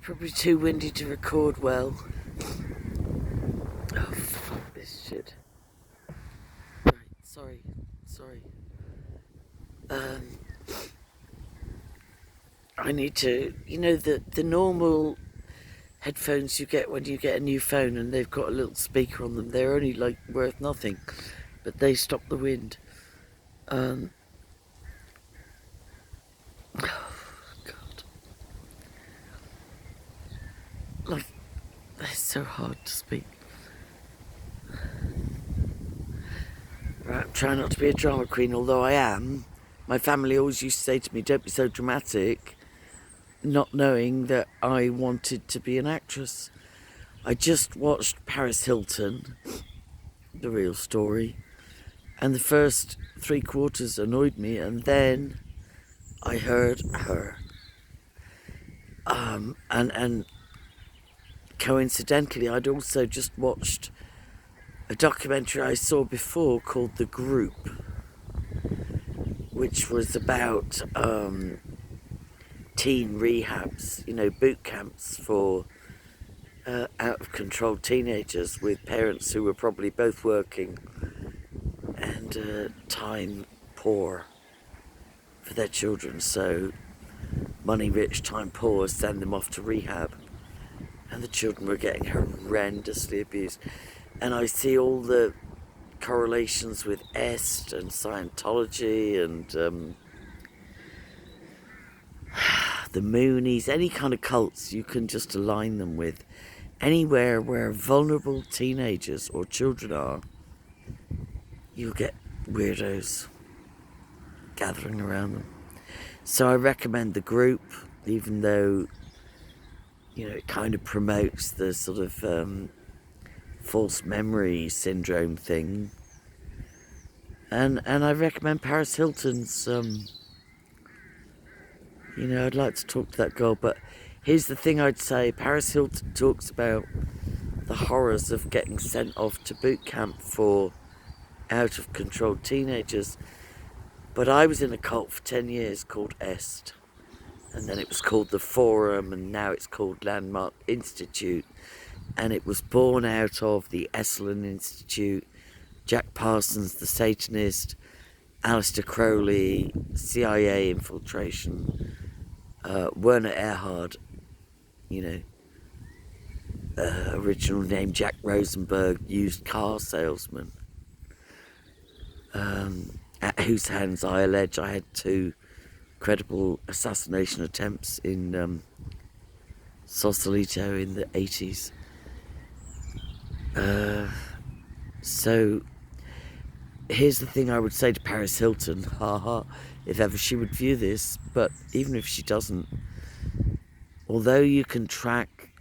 Probably too windy to record well. Oh, fuck this shit. Right, sorry. Um, I need to, the normal headphones you get when you get a new phone and they've got a little speaker on them, they're only like worth nothing, but they stop the wind. Oh, God. Like, it's so hard to speak. Right, I'm trying not to be a drama queen, although I am. My family always used to say to me, don't be so dramatic, not knowing that I wanted to be an actress. I just watched Paris Hilton, The Real Story, and the first 3/4 annoyed me, and then I heard her. And coincidentally, I'd also just watched a documentary I saw before called The Group, which was about teen rehabs, boot camps for out-of-control teenagers with parents who were probably both working and time poor for their children. So money rich, time poor, send them off to rehab. And the children were getting horrendously abused. And I see all the correlations with EST and Scientology and the Moonies, any kind of cults you can just align them with. Anywhere where vulnerable teenagers or children are, you'll get weirdos gathering around them. So I recommend The Group, even though, it kind of promotes the sort of false memory syndrome thing. And I recommend Paris Hilton's, I'd like to talk to that girl, but here's the thing I'd say. Paris Hilton talks about the horrors of getting sent off to boot camp for out-of-control teenagers. But I was in a cult for 10 years called EST. And then it was called The Forum, and now it's called Landmark Institute. And it was born out of the Esalen Institute, Jack Parsons, the Satanist, Aleister Crowley, CIA infiltration, Werner Erhard, original name Jack Rosenberg, used car salesman, at whose hands I allege I had 2 credible assassination attempts in Sausalito in the 80s. So here's the thing I would say to Paris Hilton, if ever she would view this, but even if she doesn't, although you can track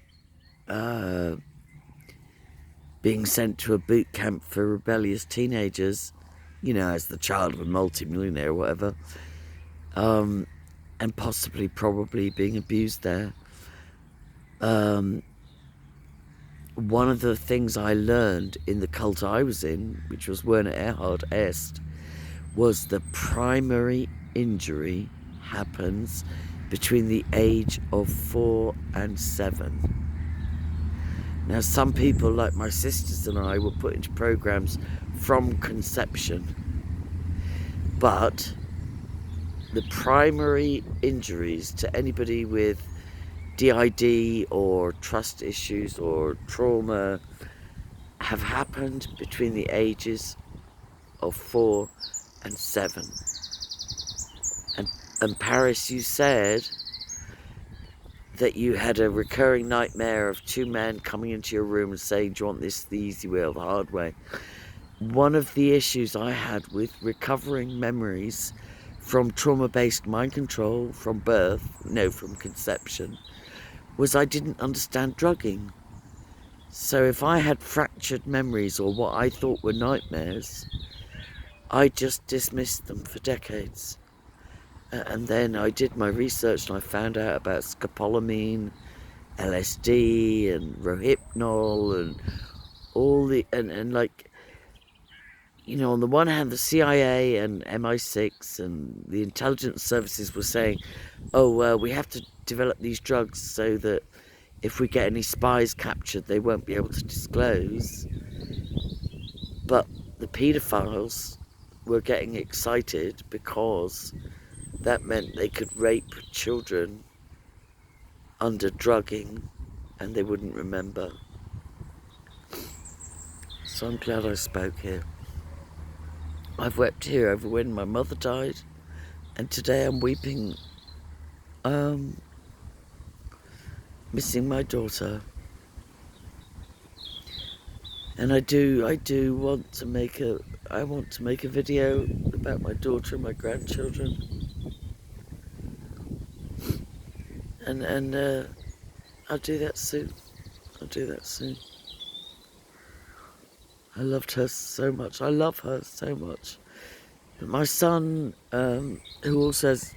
being sent to a boot camp for rebellious teenagers, as the child of a multi-millionaire or whatever, and possibly, probably being abused there. One of the things I learned in the cult I was in, which was Werner Erhard Est, was the primary injury happens between the age of 4 and 7. Now, some people, like my sisters and I, were put into programs from conception, but the primary injuries to anybody with DID or trust issues or trauma have happened between the ages of 4 and 7. And Paris, you said that you had a recurring nightmare of 2 men coming into your room and saying, do you want this the easy way or the hard way? One of the issues I had with recovering memories from trauma-based mind control from birth, from conception, was I didn't understand drugging. So if I had fractured memories or what I thought were nightmares, I just dismissed them for decades. And then I did my research and I found out about scopolamine, LSD and Rohypnol and all the, and like, on the one hand, the CIA and MI6 and the intelligence services were saying, oh, well, we have to develop these drugs so that if we get any spies captured, they won't be able to disclose. But the paedophiles were getting excited because that meant they could rape children under drugging and they wouldn't remember. So I'm glad I spoke here. I've wept here over when my mother died, and today I'm weeping, missing my daughter. And I want to make a video about my daughter and my grandchildren. And I'll do that soon. I loved her so much. I love her so much. My son, who also has,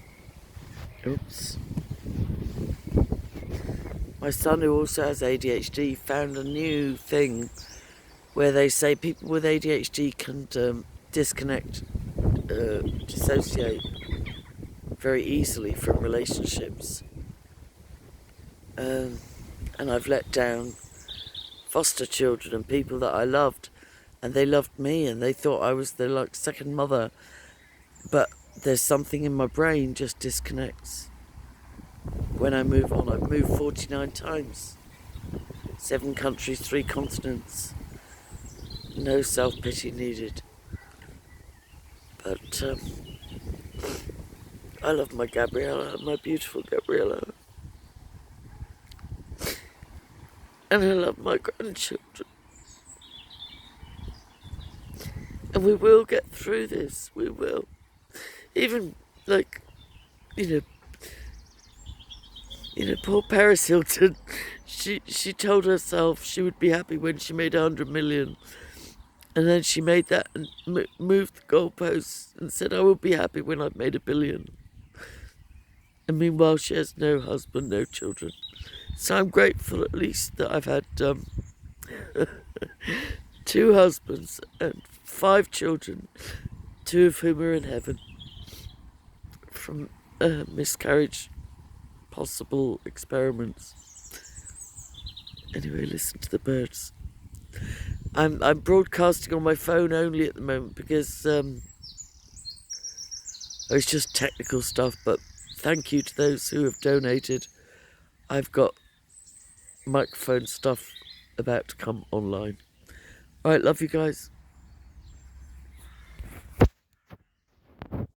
my son who also has ADHD, found a new thing where they say people with ADHD can disconnect, dissociate very easily from relationships. And I've let down foster children and people that I loved, and they loved me and they thought I was their second mother, but there's something in my brain just disconnects when I move on. I've moved 49 times, 7 countries, 3 continents, no self-pity needed. But I love my Gabriella, my beautiful Gabriella, and I love my grandchildren. And we will get through this, we will. Even, poor Paris Hilton, she told herself she would be happy when she made 100 million. And then she made that and moved the goalposts and said, I will be happy when I've made 1 billion. And meanwhile, she has no husband, no children. So I'm grateful at least that I've had 2 husbands and 5 children, 2 of whom are in heaven from miscarriage, possible experiments. Anyway, listen to the birds. I'm broadcasting on my phone only at the moment because it's just technical stuff, but thank you to those who have donated. I've got microphone stuff about to come online. Alright, love you guys.